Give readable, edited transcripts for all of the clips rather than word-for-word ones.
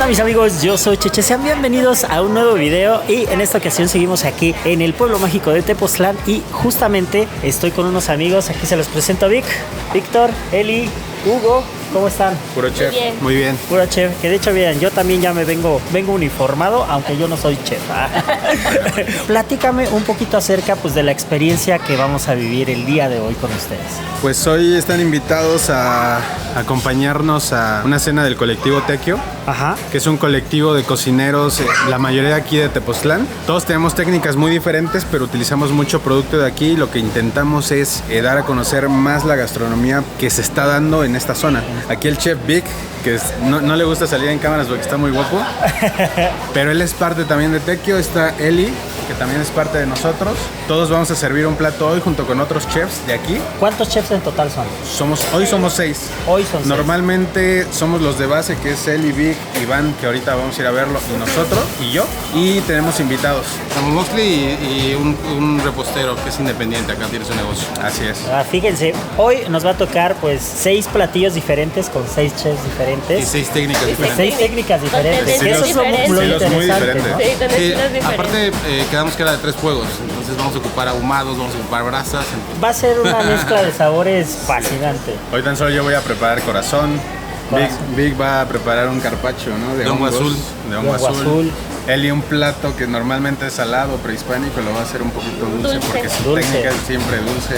onda mis amigos? Yo soy Cheche, sean bienvenidos a un nuevo video y en esta ocasión seguimos aquí en el pueblo mágico de Tepoztlán y justamente estoy con unos amigos, aquí se los presento a Víctor, Eli, Hugo. ¿Cómo están? Puro chef. Muy bien. Puro chef, que de hecho bien, yo también ya me vengo uniformado, aunque yo no soy chef. Platícame un poquito acerca pues de la experiencia que vamos a vivir el día de hoy con ustedes. Pues hoy están invitados a acompañarnos a una cena del colectivo Tequio. Ajá. Que es un colectivo de cocineros, la mayoría de aquí de Tepoztlán. Todos tenemos técnicas muy diferentes, pero utilizamos mucho producto de aquí. Lo que intentamos es dar a conocer más la gastronomía que se está dando en esta zona. Aquí el chef Vic, que no le gusta salir en cámaras porque está muy guapo, pero él es parte también de Tequio. Está Eli, que también es parte de nosotros. Todos vamos a servir un plato hoy junto con otros chefs de aquí. ¿Cuántos chefs en total son? Hoy somos 6. Hoy son 6. Normalmente somos los de base, que es Eli, Vic, Iván, que ahorita vamos a ir a verlo, y nosotros, y yo. Y tenemos invitados. Estamos Moxley y un repostero que es independiente, acá tiene su negocio. Así es. Fíjense, hoy nos va a tocar pues 6 platillos diferentes con 6 chefs diferentes. Y 6 técnicas diferentes. 6 técnicas diferentes. Sí, Eso es lo muy interesante, diferentes. ¿no? Sí, tenés diferentes. Aparte, quedamos que era de 3 fuegos, entonces vamos a ocupar ahumados, vamos a ocupar brasas. Va a ser una mezcla de sabores fascinante. Hoy tan solo yo voy a preparar corazón. Vic va a preparar un carpaccio, ¿no? De hongo azul. De hongo azul. Eli un plato que normalmente es salado, prehispánico, lo va a hacer un poquito dulce. Porque su técnica es siempre dulce.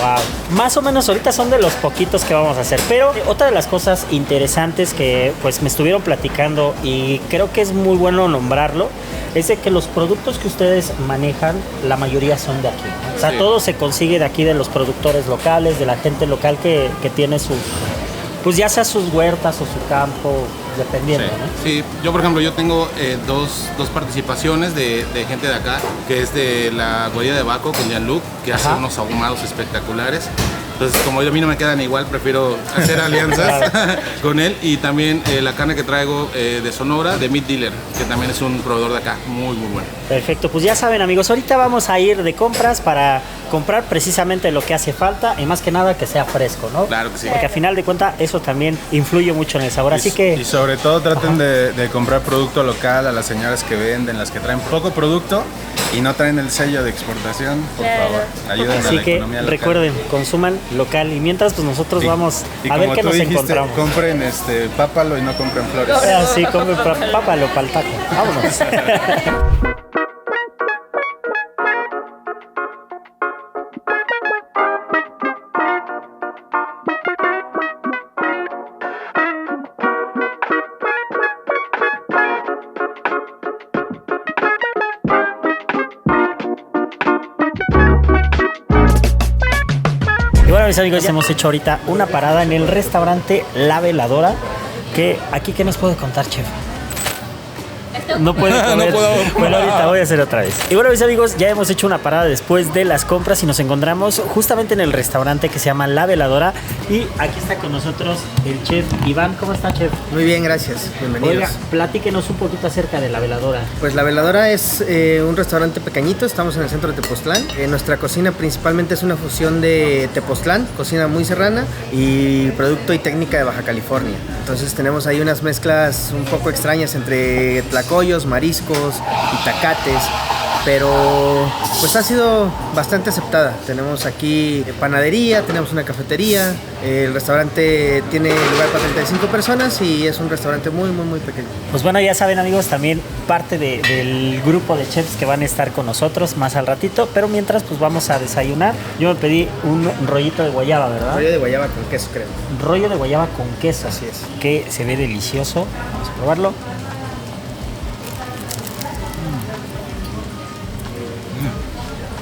Wow. Más o menos ahorita son de los poquitos que vamos a hacer. Pero otra de las cosas interesantes que pues me estuvieron platicando y creo que es muy bueno nombrarlo, es de que los productos que ustedes manejan, la mayoría son de aquí. O sea, todo se consigue de aquí, de los productores locales, de la gente local que tiene sus, pues ya sea sus huertas o su campo, dependiendo, Sí. ¿no? Sí, yo por ejemplo, yo tengo dos participaciones de gente de acá, que es de la Guarida de Baco con Jean-Luc, que hace unos ahumados espectaculares. Entonces, como a mí no me quedan igual, prefiero hacer alianzas con él. Y también la carne que traigo de Sonora, de Meat Dealer, que también es un proveedor de acá, muy bueno. Perfecto, pues ya saben amigos, ahorita vamos a ir de compras para comprar precisamente lo que hace falta y más que nada que sea fresco, ¿no? Claro que sí. Porque a final de cuentas eso también influye mucho en el sabor, así que... Y sobre todo traten de comprar producto local a las señoras que venden, las que traen poco producto y no traen el sello de exportación, por favor, ayuden a Así la que economía local. recuerden, consuman local y mientras pues nosotros vamos Y a ver como qué tú nos dijiste, encontramos. compren pápalo y no compren flores. Sí, compren pápalo pa'l taco. Vámonos. Y bueno, mis amigos, ya hemos hecho ahorita una parada en el restaurante La Veladora. Que aquí, ¿qué nos puede contar, chef? No puedo comer. No puedo. Bueno, ahorita voy a hacer otra vez. Y bueno, mis amigos, ya hemos hecho una parada después de las compras y nos encontramos justamente en el restaurante que se llama La Veladora. Y aquí está con nosotros el chef Iván. ¿Cómo está, chef? Muy bien, gracias. Bienvenidos. Oiga, platíquenos un poquito acerca de La Veladora. Pues La Veladora es un restaurante pequeñito, estamos en el centro de Tepoztlán. Nuestra cocina principalmente es una fusión de Tepoztlán, cocina muy serrana y producto y técnica de Baja California. Entonces tenemos ahí unas mezclas un poco extrañas entre tlacoyos, mariscos y tacates. Pero pues ha sido bastante aceptada. Tenemos aquí panadería, tenemos una cafetería. El restaurante tiene lugar para 35 personas y es un restaurante muy pequeño. Pues bueno, ya saben amigos, también parte del grupo de chefs que van a estar con nosotros más al ratito. Pero mientras pues vamos a desayunar. Yo me pedí un rollito de guayaba, ¿verdad? Rollo de guayaba con queso, creo. Rollo de guayaba con queso. Así es. Que se ve delicioso. Vamos a probarlo.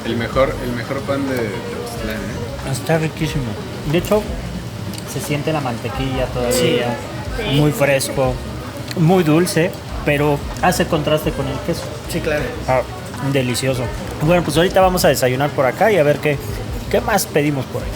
El mejor pan de Tepoztlán, ¿eh? Está riquísimo. De hecho, se siente la mantequilla todavía. Sí. Muy fresco, muy dulce, pero hace contraste con el queso. Sí, claro. Delicioso. Bueno, pues ahorita vamos a desayunar por acá y a ver qué más pedimos por ahí.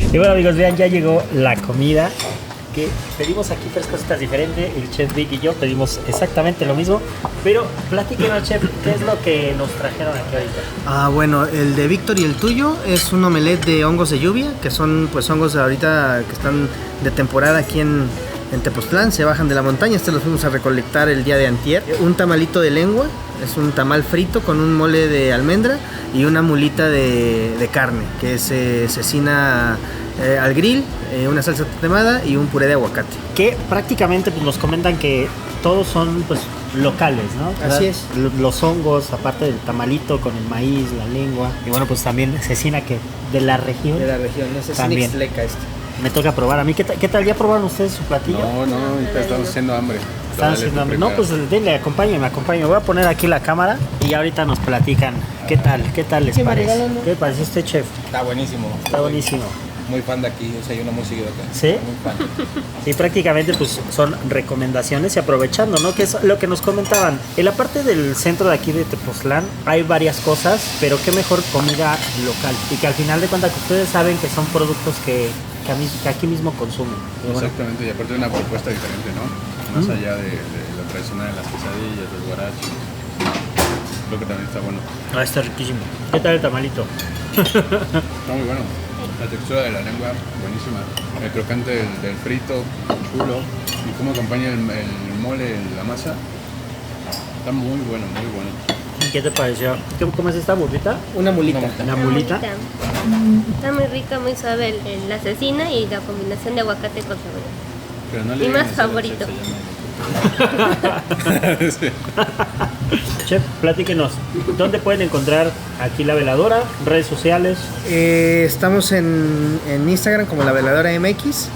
Y bueno amigos, vean, ya llegó la comida que pedimos aquí 3 cositas diferentes. El chef Vic y yo pedimos exactamente lo mismo. Pero platíquenos, chef, ¿qué es lo que nos trajeron aquí ahorita? Bueno, el de Víctor y el tuyo es un omelette de hongos de lluvia, que son pues hongos ahorita que están de temporada aquí en Tepoztlán, se bajan de la montaña. Los fuimos a recolectar el día de antier. Un tamalito de lengua, es un tamal frito con un mole de almendra y una mulita de carne, que se cecina al grill, una salsa tatemada y un puré de aguacate. Que prácticamente pues, nos comentan que todos son pues locales, ¿no? Así es. Los hongos, aparte del tamalito con el maíz, la lengua. Y bueno, pues también cecina que de la región. De la región, no sé si También. Ixtleca Me toca probar. A mí, ¿qué tal? ¿Ya probaron ustedes su platillo? No, ahorita estamos haciendo hambre. Están Dale, haciendo tú hambre. No, primero. pues denle, acompáñenme. Voy a poner aquí la cámara y ahorita nos platican. ¿Qué tal les parece? ¿Qué les pareció este chef? Está buenísimo. Está buenísimo. Muy fan de aquí, desayuno muy seguido acá. ¿Sí? Muy fan. Y prácticamente pues son recomendaciones y aprovechando, ¿no? Que es lo que nos comentaban. En la parte del centro de aquí de Tepoztlán hay varias cosas, pero qué mejor comida local. Y que al final de cuentas que ustedes saben que son productos que aquí mismo consumen. Y bueno, Exactamente, y aparte de una propuesta diferente, ¿no? Más allá de lo tradicional de las quesadillas, los guarachos. Creo que también está bueno. está riquísimo. ¿Qué tal el tamalito? Está muy bueno. La textura de la lengua, buenísima. El crocante del frito, chulo. Y cómo acompaña el mole en la masa. Está muy bueno, muy bueno. ¿Y qué te pareció? ¿Cómo es esta burrita? Una mulita. ¿Una mulita? Está muy rica, muy suave la cecina y la combinación de aguacate con cebolla. Pero no Mi le más digan eso, favorito. Sí. Chef, platíquenos. ¿Dónde pueden encontrar aquí La Veladora? ¿Redes sociales? Estamos en Instagram como La Veladora MX,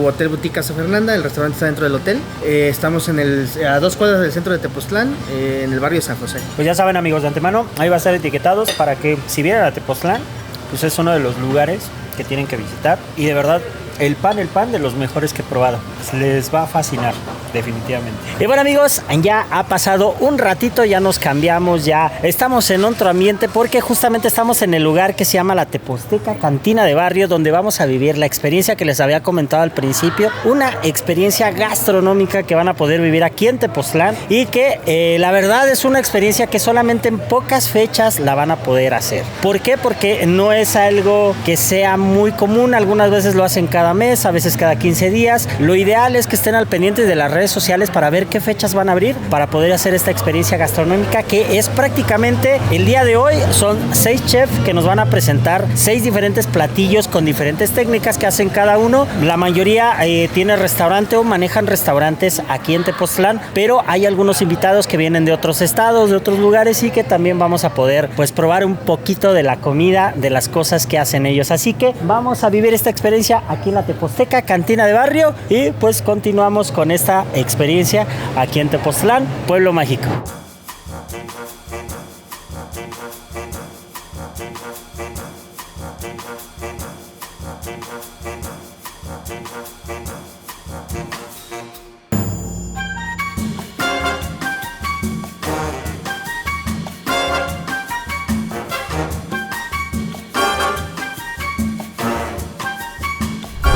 Hotel Boutique Casa Fernanda, el restaurante está dentro del hotel. Estamos a 2 cuadras del centro de Tepoztlán, en el barrio San José. Pues ya saben, amigos, de antemano, ahí va a estar etiquetados para que si vienen a Tepoztlán, pues es uno de los lugares que tienen que visitar. Y de verdad, el pan de los mejores que he probado. Les va a fascinar, definitivamente. Y bueno, amigos, ya ha pasado un ratito, ya nos cambiamos, ya estamos en otro ambiente porque justamente estamos en el lugar que se llama la Tepozteca Cantina de Barrio, donde vamos a vivir la experiencia que les había comentado al principio, una experiencia gastronómica que van a poder vivir aquí en Tepoztlán y que la verdad es una experiencia que solamente en pocas fechas la van a poder hacer. ¿Por qué? Porque no es algo que sea muy común, algunas veces lo hacen cada mes, a veces cada 15 días. Lo ideal es que estén al pendiente de las redes sociales para ver qué fechas van a abrir para poder hacer esta experiencia gastronómica que es prácticamente el día de hoy. Son 6 chefs que nos van a presentar 6 diferentes platillos con diferentes técnicas que hacen cada uno. La mayoría tiene restaurante o manejan restaurantes aquí en Tepoztlán, pero hay algunos invitados que vienen de otros estados, de otros lugares y que también vamos a poder pues probar un poquito de la comida, de las cosas que hacen ellos. Así que vamos a vivir esta experiencia aquí en la Tepozteca Cantina de Barrio y pues continuamos con esta experiencia aquí en Tepoztlán, Pueblo Mágico.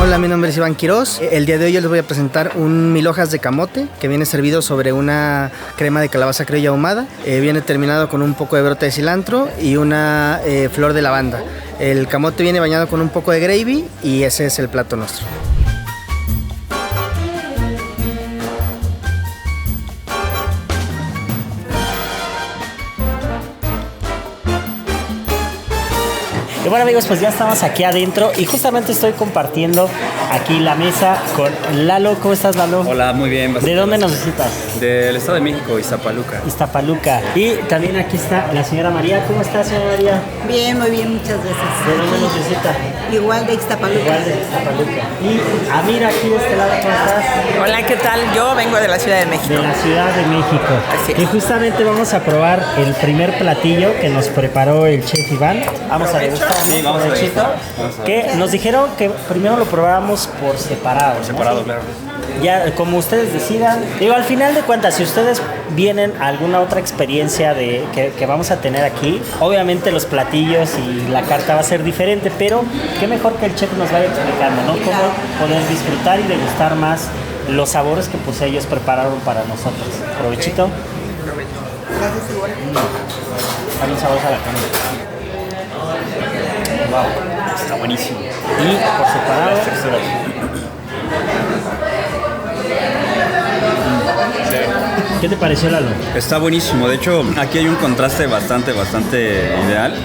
Hola, mi nombre es Iván Quiroz. El día de hoy yo les voy a presentar un mil hojas de camote que viene servido sobre una crema de calabaza criolla ahumada. Viene terminado con un poco de brote de cilantro y una flor de lavanda. El camote viene bañado con un poco de gravy y ese es el plato nuestro. Y bueno, amigos, pues ya estamos aquí adentro y justamente estoy compartiendo aquí la mesa con Lalo. ¿Cómo estás, Lalo? Hola, muy bien. ¿De bastante dónde nos gracias. visitas? Del Estado de México, Iztapaluca. Iztapaluca. Y también aquí está la señora María. ¿Cómo está, señora María? Bien, muy bien, muchas gracias. ¿De dónde nos visita? Igual de Ixtapaluca. Igual de Iztapaluca. Y Amira, aquí de este lado, ¿cómo estás? Hola, ¿qué tal? Yo vengo de la Ciudad de México. De la Ciudad de México. Así es. Y justamente vamos a probar el primer platillo que nos preparó el chef Iván. Vamos a degustar. Sí, vamos a Que nos dijeron que primero lo probáramos por separado. Separado, claro. ya como ustedes decidan. Digo, al final de cuentas, si ustedes vienen a alguna otra experiencia que vamos a tener aquí, obviamente los platillos y la carta va a ser diferente, pero qué mejor que el chef nos vaya explicando, ¿no? Cómo poder disfrutar y degustar más los sabores que pues ellos prepararon para nosotros. Provechito. Dale un sabor a la carne. Wow, está buenísimo. Y por separado, ¿qué te pareció, Lalo? Está buenísimo. De hecho, aquí hay un contraste bastante ideal.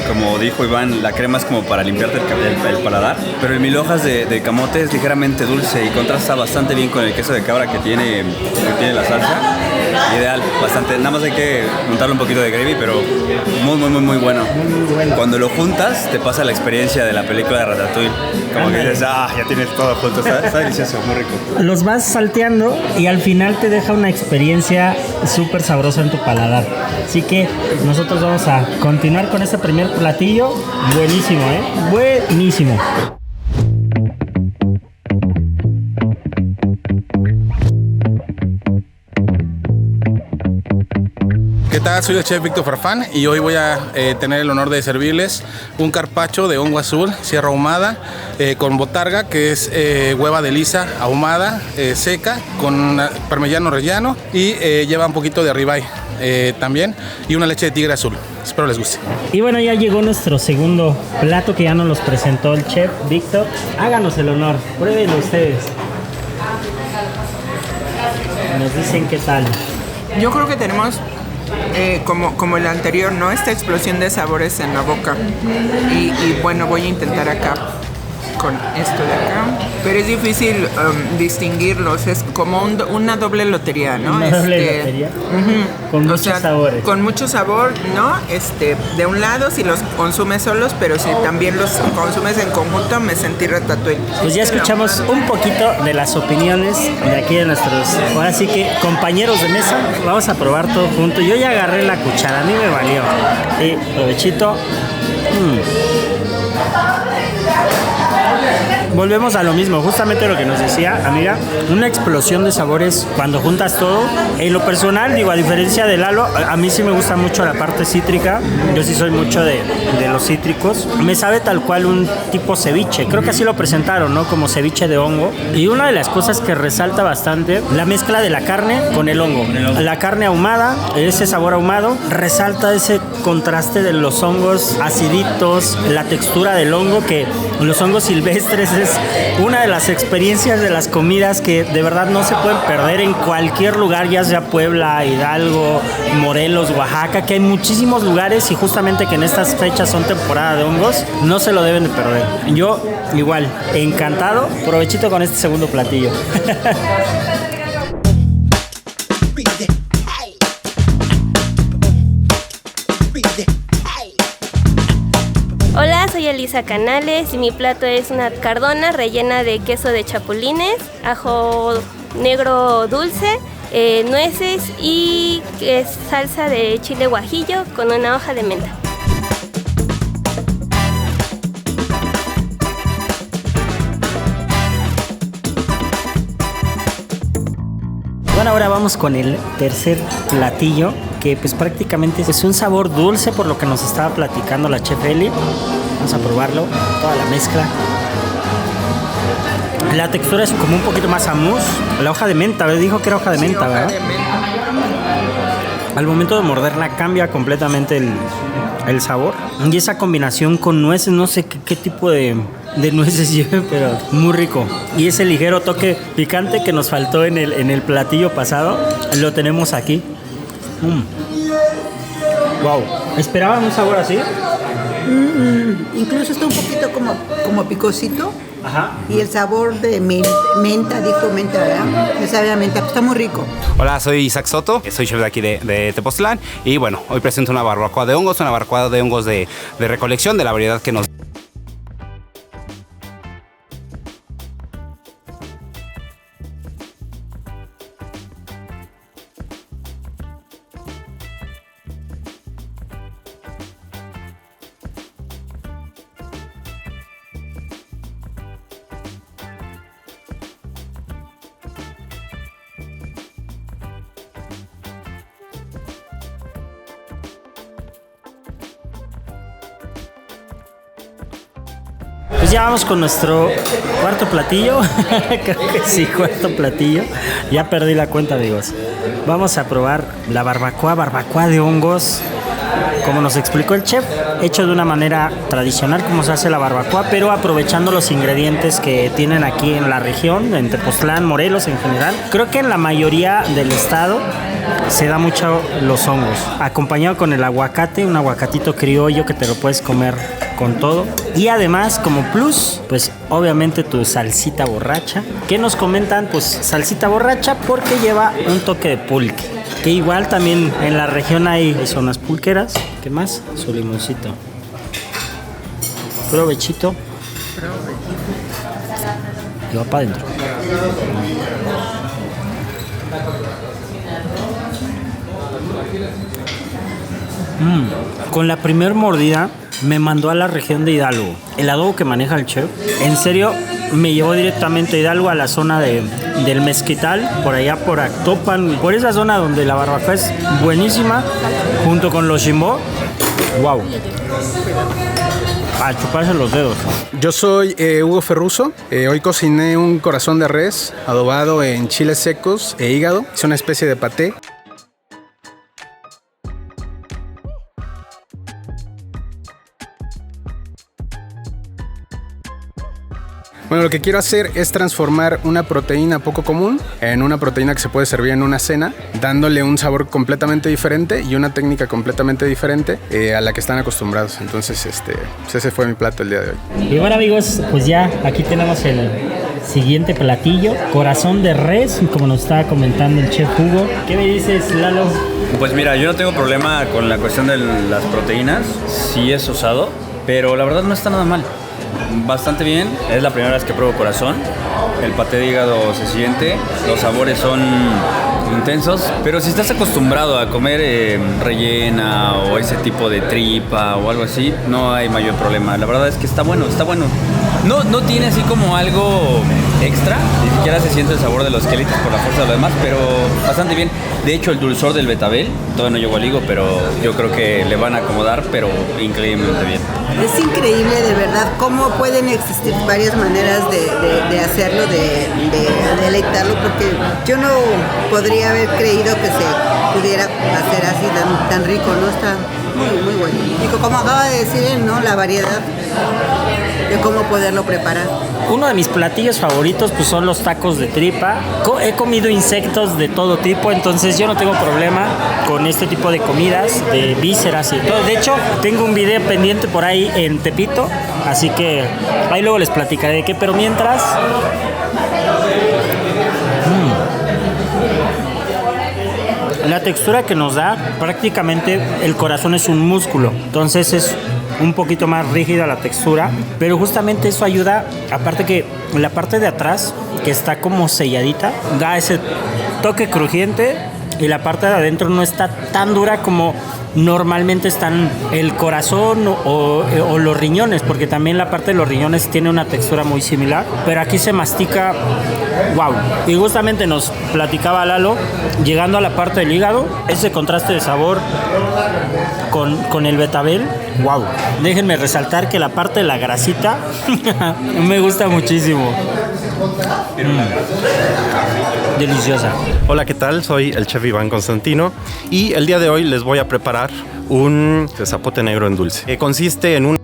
Como dijo Iván, la crema es como para limpiarte el paladar, pero el mil hojas de camote es ligeramente dulce y contrasta bastante bien con el queso de cabra que tiene la salsa. Ideal, bastante. Nada más hay que untarle un poquito de gravy, pero muy bueno. Muy bueno. Cuando lo juntas, te pasa la experiencia de la película de Ratatouille. Como que dices, ya tienes todo junto. Está delicioso, muy rico. Los vas salteando y al final te deja una experiencia súper sabrosa en tu paladar. Así que nosotros vamos a continuar con este primer platillo. Buenísimo, buenísimo. ¿Qué tal? Soy el chef Víctor Farfán y hoy voy a tener el honor de servirles un carpaccio de hongo azul, sierra ahumada, con botarga, que es hueva de lisa ahumada, seca, con parmellano rellano y lleva un poquito de ribeye también y una leche de tigre azul. Espero les guste. Y bueno, ya llegó nuestro segundo plato que ya nos los presentó el chef Víctor. Háganos el honor, pruébenlo ustedes. Nos dicen qué tal. Yo creo que tenemos, como el anterior, ¿no? Esta explosión de sabores en la boca. Y bueno, voy a intentar acá con esto de acá. Pero es difícil distinguirlos. Es como una doble lotería, ¿no? Una doble lotería. Con muchos sabores. Con mucho sabor, ¿no? De un lado si los consumes solos, pero si también los consumes en conjunto, me sentí Ratatouille. Pues ya escuchamos un poquito de las opiniones de aquí de nuestros, ahora sí que compañeros de mesa. Vamos a probar todo junto. Yo ya agarré la cuchara, a mí me valió. Y provechito. Volvemos a lo mismo, justamente lo que nos decía, amiga, una explosión de sabores cuando juntas todo. En lo personal, digo, a diferencia de Lalo, a mí sí me gusta mucho la parte cítrica. Yo sí soy mucho de los cítricos. Me sabe tal cual un tipo ceviche. Creo que así lo presentaron, ¿no? Como ceviche de hongo. Y una de las cosas que resalta bastante, la mezcla de la carne con el hongo. La carne ahumada, ese sabor ahumado, resalta ese contraste de los hongos aciditos, la textura del hongo, que los hongos silvestres es una de las experiencias de las comidas que de verdad no se pueden perder en cualquier lugar, ya sea Puebla, Hidalgo, Morelos, Oaxaca, que hay muchísimos lugares y justamente que en estas fechas son temporada de hongos, no se lo deben de perder. Yo igual, encantado, provechito con este segundo platillo. Hola, soy Elisa Canales y mi plato es una cardona rellena de queso de chapulines, ajo negro dulce, nueces y salsa de chile guajillo con una hoja de menta. Bueno, ahora vamos con el tercer platillo, que pues prácticamente es un sabor dulce por lo que nos estaba platicando la chef Eli. Vamos a probarlo, toda la mezcla. La textura es como un poquito más a mousse. La hoja de menta, dijo que era hoja de menta, ¿verdad? Al momento de morderla cambia completamente el sabor. Y esa combinación con nueces, no sé qué tipo de nueces lleve, pero muy rico. Y ese ligero toque picante que nos faltó en el platillo pasado, lo tenemos aquí. Wow. ¿Esperaban un sabor así? Incluso está un poquito como picosito. Ajá. Y el sabor de menta, ¿verdad? Me sabe a menta, está muy rico. Hola, soy Isaac Soto, soy chef de aquí de Tepoztlán y bueno, hoy presento una barbacoa de hongos de recolección de la variedad que nos... Pues ya vamos con nuestro cuarto platillo. Creo que sí, cuarto platillo. Ya perdí la cuenta, amigos. Vamos a probar la barbacoa de hongos. Como nos explicó el chef, hecho de una manera tradicional como se hace la barbacoa, pero aprovechando los ingredientes que tienen aquí en la región, en Tepoztlán, Morelos en general. Creo que en la mayoría del estado se da mucho los hongos, acompañado con el aguacate, un aguacatito criollo que te lo puedes comer con todo. Y además, como plus, pues obviamente tu salsita borracha. ¿Qué nos comentan? Pues salsita borracha porque lleva un toque de pulque. Que igual también en la región hay zonas pulqueras. ¿Qué más? Su limoncito. Provechito. Y va para adentro. Con la primer mordida me mandó a la región de Hidalgo. El adobo que maneja el chef, en serio, me llevó directamente a Hidalgo, a la zona del Mezquital, por allá por Actopan, por esa zona donde la barbacoa es buenísima, junto con los chimbó. Wow. A chuparse los dedos. Yo soy Hugo Ferruso. Hoy cociné un corazón de res adobado en chiles secos e hígado. Es una especie de paté. Bueno, lo que quiero hacer es transformar una proteína poco común en una proteína que se puede servir en una cena, dándole un sabor completamente diferente y una técnica completamente diferente a la que están acostumbrados. Entonces, pues ese fue mi plato el día de hoy. Y bueno, amigos, pues ya aquí tenemos el siguiente platillo, corazón de res, como nos estaba comentando el chef Hugo. ¿Qué me dices, Lalo? Pues mira, yo no tengo problema con la cuestión de las proteínas, sí es usado, pero la verdad no está nada mal. Bastante bien, es la primera vez que pruebo corazón. El paté de hígado se siente, los sabores son intensos, pero si estás acostumbrado a comer rellena o ese tipo de tripa o algo así, no hay mayor problema. La verdad es que está bueno, está bueno. No tiene así como algo extra, ni siquiera se siente el sabor de los quelites por la fuerza de lo demás, pero bastante bien. De hecho, el dulzor del betabel, todavía no llegó al higo, pero yo creo que le van a acomodar, pero increíblemente bien. Es increíble, de verdad, cómo pueden existir varias maneras de hacerlo, de deleitarlo, porque yo no podría haber creído que se pudiera hacer así tan rico, ¿no? Está muy bueno. Y como acaba de decir él, ¿no? La variedad de cómo poderlo preparar. Uno de mis platillos favoritos pues son los tacos de tripa. He comido insectos de todo tipo, entonces yo no tengo problema con este tipo de comidas, de vísceras y todo. De hecho, tengo un video pendiente por ahí en Tepito, así que ahí luego les platicaré de qué, pero mientras... La textura que nos da, prácticamente el corazón es un músculo, entonces es un poquito más rígida la textura, pero justamente eso ayuda, aparte que la parte de atrás, que está como selladita, da ese toque crujiente y la parte de adentro no está tan dura como normalmente están el corazón o los riñones, porque también la parte de los riñones tiene una textura muy similar, pero aquí se mastica, wow. Y justamente nos platicaba Lalo, llegando a la parte del hígado, ese contraste de sabor con el betabel, wow. Déjenme resaltar que la parte de la grasita me gusta muchísimo. Deliciosa. Hola, ¿qué tal? Soy el chef Iván Constantino y el día de hoy les voy a preparar un zapote negro en dulce, que consiste en un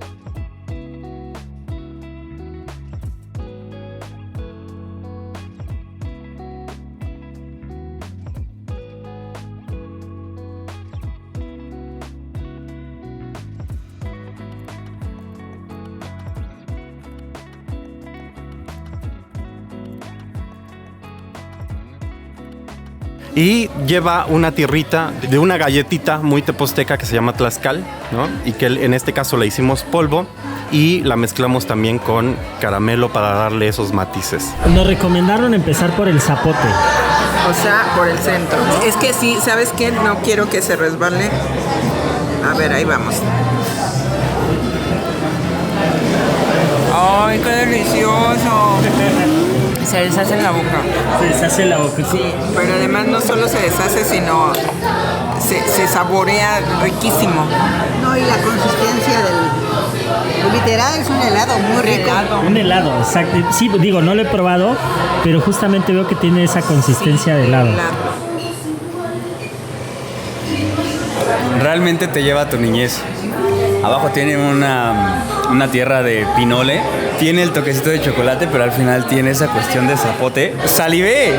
y lleva una tierrita de una galletita muy teposteca que se llama tlaxcal, ¿no? Y que en este caso le hicimos polvo y la mezclamos también con caramelo para darle esos matices. Nos recomendaron empezar por el zapote. O sea, por el centro. Es que sí, ¿sabes qué? No quiero que se resbale. A ver, ahí vamos. ¡Ay, qué delicioso! Se deshace en la boca. Se deshace en la boca. Sí, pero además no solo se deshace, sino se saborea riquísimo. No, y la consistencia literal es un helado muy rico. Un helado, exacto. Sí, digo, no lo he probado, pero justamente veo que tiene esa consistencia de helado. Realmente te lleva a tu niñez. Abajo tiene una tierra de pinole, tiene el toquecito de chocolate, pero al final tiene esa cuestión de zapote. ¡Salivé!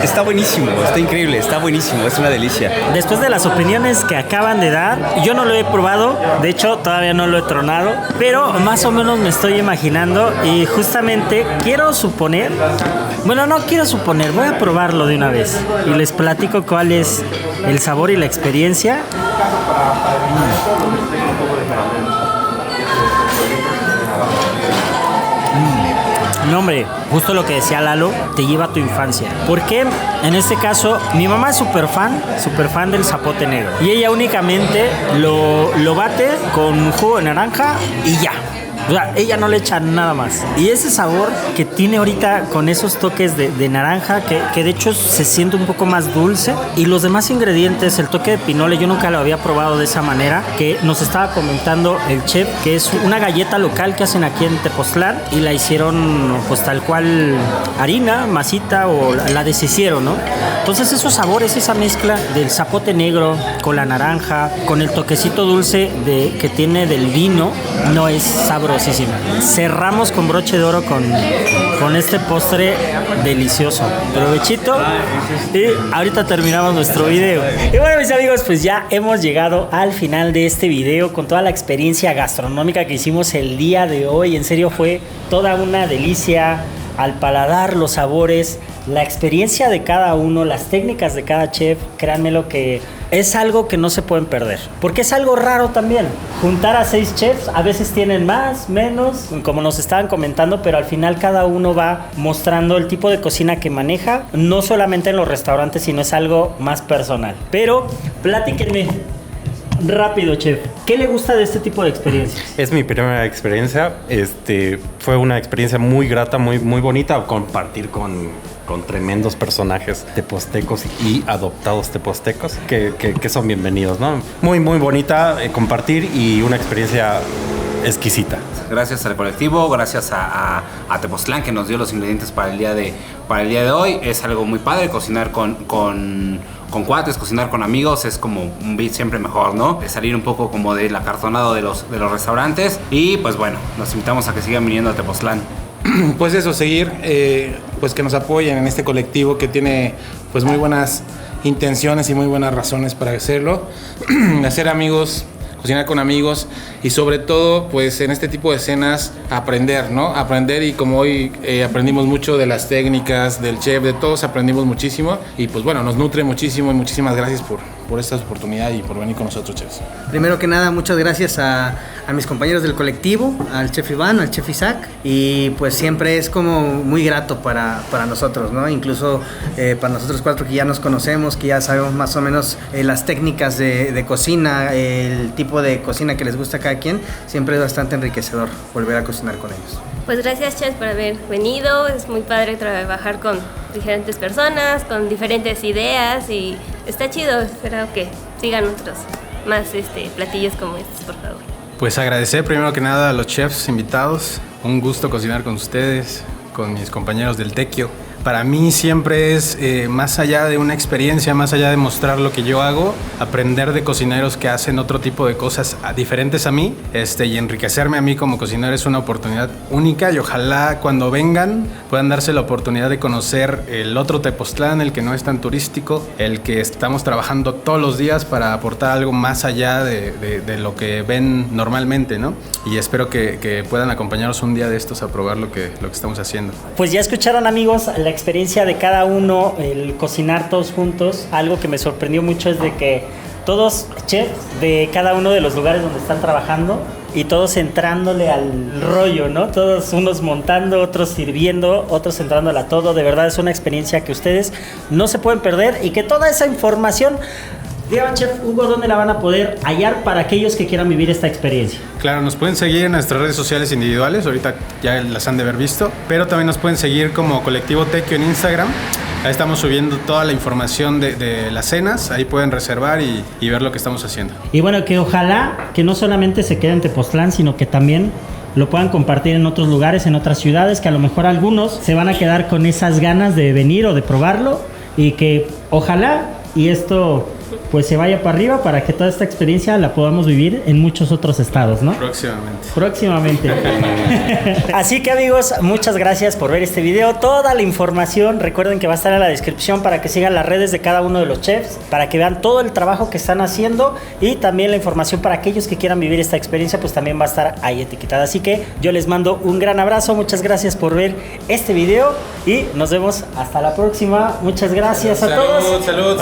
Está buenísimo, está increíble, está buenísimo, es una delicia. Después de las opiniones que acaban de dar, yo no lo he probado, de hecho todavía no lo he tronado, pero más o menos me estoy imaginando y justamente quiero suponer, bueno, no quiero suponer, voy a probarlo de una vez y les platico cuál es el sabor y la experiencia. No, hombre, justo lo que decía Lalo, te lleva a tu infancia. Porque en este caso, mi mamá es súper fan del zapote negro. Y ella únicamente lo bate con jugo de naranja y ya. O sea, ella no le echa nada más. Y ese sabor que tiene ahorita con esos toques de naranja, que de hecho se siente un poco más dulce. Y los demás ingredientes, el toque de pinole, yo nunca lo había probado de esa manera. Que nos estaba comentando el chef, que es una galleta local que hacen aquí en Tepoztlán. Y la hicieron pues tal cual harina, masita o la deshicieron, ¿no? Entonces esos sabores, esa mezcla del zapote negro con la naranja, con el toquecito dulce que tiene del vino, no es sabroso. Cerramos con broche de oro con este postre delicioso. Provechito. Y ahorita terminamos nuestro video. Y bueno, mis amigos, pues ya hemos llegado al final de este video con toda la experiencia gastronómica que hicimos el día de hoy. En serio fue toda una delicia al paladar, los sabores, la experiencia de cada uno, las técnicas de cada chef. Créanme lo que es algo que no se pueden perder, porque es algo raro también. Juntar a 6 chefs, a veces tienen más, menos, como nos estaban comentando, pero al final cada uno va mostrando el tipo de cocina que maneja, no solamente en los restaurantes, sino es algo más personal. Pero platíquenme rápido, chef, ¿qué le gusta de este tipo de experiencias? Es mi primera experiencia, fue una experiencia muy grata, muy, muy bonita, compartir con tremendos personajes tepostecos y adoptados tepostecos que son bienvenidos, ¿no? Muy, muy bonita compartir y una experiencia exquisita. Gracias al colectivo, gracias a Tepoztlán que nos dio los ingredientes para el día de hoy. Es algo muy padre cocinar con cuates, cocinar con amigos es como un beat siempre mejor, ¿no? Salir un poco como del acartonado de los restaurantes y pues bueno, nos invitamos a que sigan viniendo a Tepoztlán. Pues eso, seguir, pues que nos apoyen en este colectivo que tiene pues muy buenas intenciones y muy buenas razones para hacerlo, hacer amigos, cocinar con amigos y sobre todo pues en este tipo de escenas aprender, ¿no? Aprender y como hoy aprendimos mucho de las técnicas, del chef, de todos aprendimos muchísimo y pues bueno, nos nutre muchísimo y muchísimas gracias por esta oportunidad y por venir con nosotros, chefs. Primero que nada, muchas gracias a mis compañeros del colectivo, al chef Iván, al chef Isaac y pues siempre es como muy grato para nosotros, ¿no? Incluso para nosotros 4 que ya nos conocemos, que ya sabemos más o menos las técnicas de cocina, el tipo de cocina que les gusta a cada quien, siempre es bastante enriquecedor volver a cocinar con ellos. Pues gracias, chef, por haber venido. Es muy padre trabajar con diferentes personas, con diferentes ideas y está chido. Espero que sigan otros más platillos como estos, por favor. Pues agradecer primero que nada a los chefs invitados. Un gusto cocinar con ustedes, con mis compañeros del Tequio. Para mí siempre es más allá de una experiencia, más allá de mostrar lo que yo hago, aprender de cocineros que hacen otro tipo de cosas diferentes a mí y enriquecerme a mí como cocinero es una oportunidad única y ojalá cuando vengan puedan darse la oportunidad de conocer el otro Tepoztlán, el que no es tan turístico, el que estamos trabajando todos los días para aportar algo más allá de lo que ven normalmente, ¿no? Y espero que puedan acompañarnos un día de estos a probar lo que estamos haciendo. Pues ya escucharon, amigos, la experiencia de cada uno, el cocinar todos juntos. Algo que me sorprendió mucho es de que todos chefs de cada uno de los lugares donde están trabajando y todos entrándole al rollo, ¿no? Todos, unos montando, otros sirviendo, otros entrándole a todo. De verdad es una experiencia que ustedes no se pueden perder y que toda esa información Dígame, Chef Hugo, ¿dónde la van a poder hallar para aquellos que quieran vivir esta experiencia? Claro, nos pueden seguir en nuestras redes sociales individuales, ahorita ya las han de haber visto, pero también nos pueden seguir como Colectivo Tequio en Instagram. Ahí estamos subiendo toda la información de las cenas, ahí pueden reservar y ver lo que estamos haciendo. Y bueno, que ojalá que no solamente se quede en Tepoztlán, sino que también lo puedan compartir en otros lugares, en otras ciudades, que a lo mejor algunos se van a quedar con esas ganas de venir o de probarlo, y que ojalá y esto pues se vaya para arriba para que toda esta experiencia la podamos vivir en muchos otros estados, ¿no? Próximamente. Así que amigos, muchas gracias por ver este video. Toda la información, recuerden que va a estar en la descripción para que sigan las redes de cada uno de los chefs, para que vean todo el trabajo que están haciendo, y también la información para aquellos que quieran vivir esta experiencia, pues también va a estar ahí etiquetada. Así que yo les mando un gran abrazo, muchas gracias por ver este video y nos vemos hasta la próxima. Muchas gracias a todos. Salud.